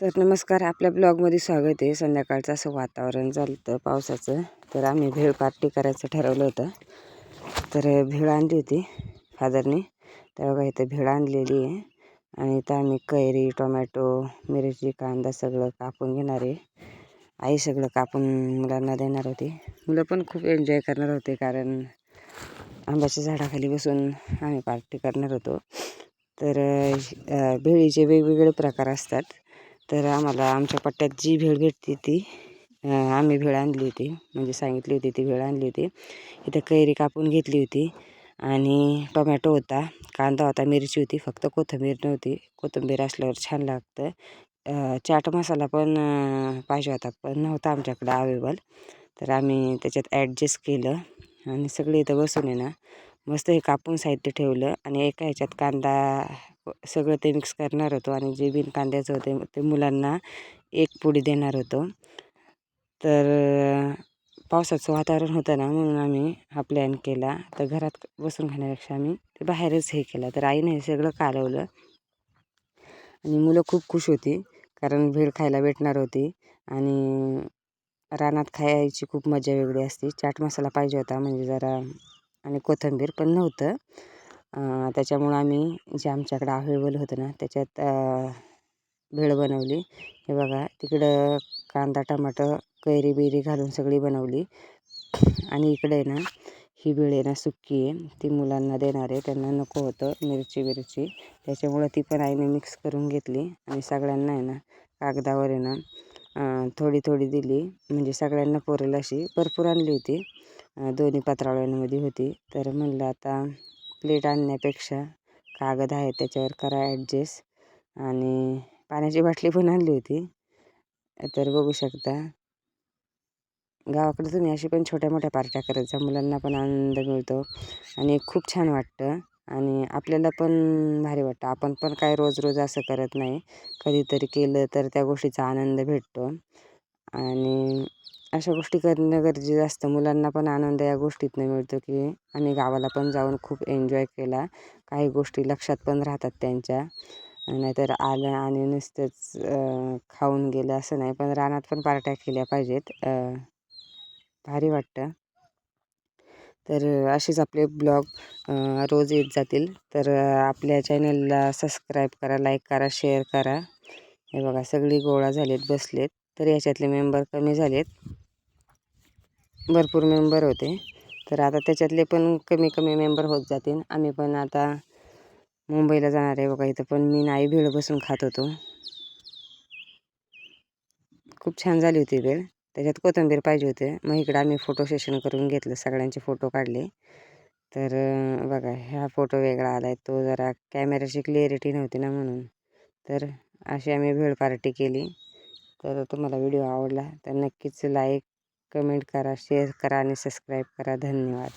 तर नमस्कार, आपल्या ब्लॉगमध्ये स्वागत आहे. संध्याकाळचं असं वातावरण झालं होतं पावसाचं, तर आम्ही भेळ पार्टी करायचं ठरवलं होतं. तर भेळ आणली होती फादरने. तर बघा इथं भेळ आणलेली आहे आणि इथं आम्ही कैरी, टोमॅटो, मिरची, कांदा सगळं कापून घेणार आहे. आई सगळं कापून मुलांना देणार होती. मुलं पण खूप एन्जॉय करणार होते, कारण आंब्याच्या झाडाखाली बसून आम्ही पार्टी करणार होतो. तर भेळीचे वेगवेगळे प्रकार असतात. तर आम्हाला आमच्या पट्ट्यात जी भेळ भेटते ती आम्ही भेळ आणली होती, म्हणजे सांगितली होती ती भेळ आणली होती. इथं कैरी कापून घेतली होती आणि टोमॅटो होता, कांदा होता, मिरची होती, फक्त कोथिंबीर नव्हती. कोथिंबीर असल्यावर छान लागतं. चाट मसाला पण पाहिजे होता, पण नव्हता आमच्याकडे अवेलेबल. तर आम्ही त्याच्यात ॲडजस्ट केलं आणि सगळे इथं बसून आहे ना मस्त हे कापून साहित्य ठेवलं आणि एका ह्याच्यात कांदा सगळं ते मिक्स करणार होतो आणि जे बिन कांद्याचं होते ते मुलांना एक पुडी देणार होतो. तर पावसाचं वातावरण होतं ना, म्हणून आम्ही हा प्लॅन केला. तर घरात बसून खाण्यापेक्षा आम्ही ते बाहेरच हे केलं. तर आईने हे सगळं कालवलं आणि मुलं खूप खुश होती, कारण भेळ खायला भेटणार होती. आणि रानात खायची खूप मजा वेगळी असते. चाट मसाला पाहिजे होता, म्हणजे जरा, आणि कोथिंबीर पण नव्हतं. त्याच्यामुळं आम्ही जे आमच्याकडे अवेलेबल होतं ना त्याच्यात भेळ बनवली. हे बघा, तिकडं कांदा, टमाटर, कैरी बिरी घालून सगळी बनवली. आणि इकडे आहे ना ही भेळ आहे ना सुक्की आहे, ती मुलांना देणार आहे. त्यांना नको होतं मिरची, त्याच्यामुळं ती पण आईने मिक्स करून घेतली आणि सगळ्यांना आहे ना कागदावर आहे ना थोडी थोडी दिली, म्हणजे सगळ्यांना पुरेल अशी. भरपूर आणली होती, दोन्ही पत्रावळ्यांमध्ये होती. तर म्हणलं आता प्लेट आणण्यापेक्षा कागद आहे त्याच्यावर करा ॲडजस्ट. आणि पाण्याची बाटली पण आणली होती. तर बघू शकता, गावाकडे तुम्ही अशी पण छोट्या मोठ्या पार्ट्या करत जा, मुलांना पण आनंद मिळतो आणि खूप छान वाटतं आणि आपल्याला पण भारी वाटतं. आपण पण काय रोज रोज असं करत नाही, कधीतरी केलं तर त्या गोष्टीचा आनंद भेटतो. आणि अशा गोष्टी करणं गरजेचं असतं. मुलांना पण आनंद या गोष्टीतनं मिळतो, की आम्ही गावाला पण जाऊन खूप एन्जॉय केला. काही गोष्टी लक्षात पण राहतात त्यांच्या. नाहीतर आलं आणि नुसतंच खाऊन गेलं असं नाही, पण रानात पण पार्ट्या केल्या पाहिजेत, भारी वाटतं. तर असेच आपले ब्लॉग रोज येत जातील. तर आपल्या चॅनलला सबस्क्राईब करा, लाईक करा, शेअर करा. हे बघा, सगळी गोळा झालेत, बसलेत. तर याच्यातले मेंबर कमी झालेत, भरपूर मेंबर होते. तर आता त्याच्यातले पण कमी कमी मेंबर होत जातील. आम्ही पण आता मुंबईला जाणार आहे. बघा, इथं पण मी नाही भेळ बसून खात होतो. खूप छान झाली होती भेळ, त्याच्यात कोथिंबीर पाहिजे होते. मग इकडं आम्ही फोटो सेशन करून घेतलं, सगळ्यांचे फोटो काढले. तर बघा, ह्या फोटो वेगळा आला आहे, तो जरा कॅमेऱ्याची क्लिअरिटी नव्हती ना म्हणून. तर अशी आम्ही भेळ पार्टी केली. तर तुम्हाला व्हिडिओ आवडला तर नक्कीच लाईक, कमेंट करा, शेअर करा आणि सबस्क्राईब करा. धन्यवाद.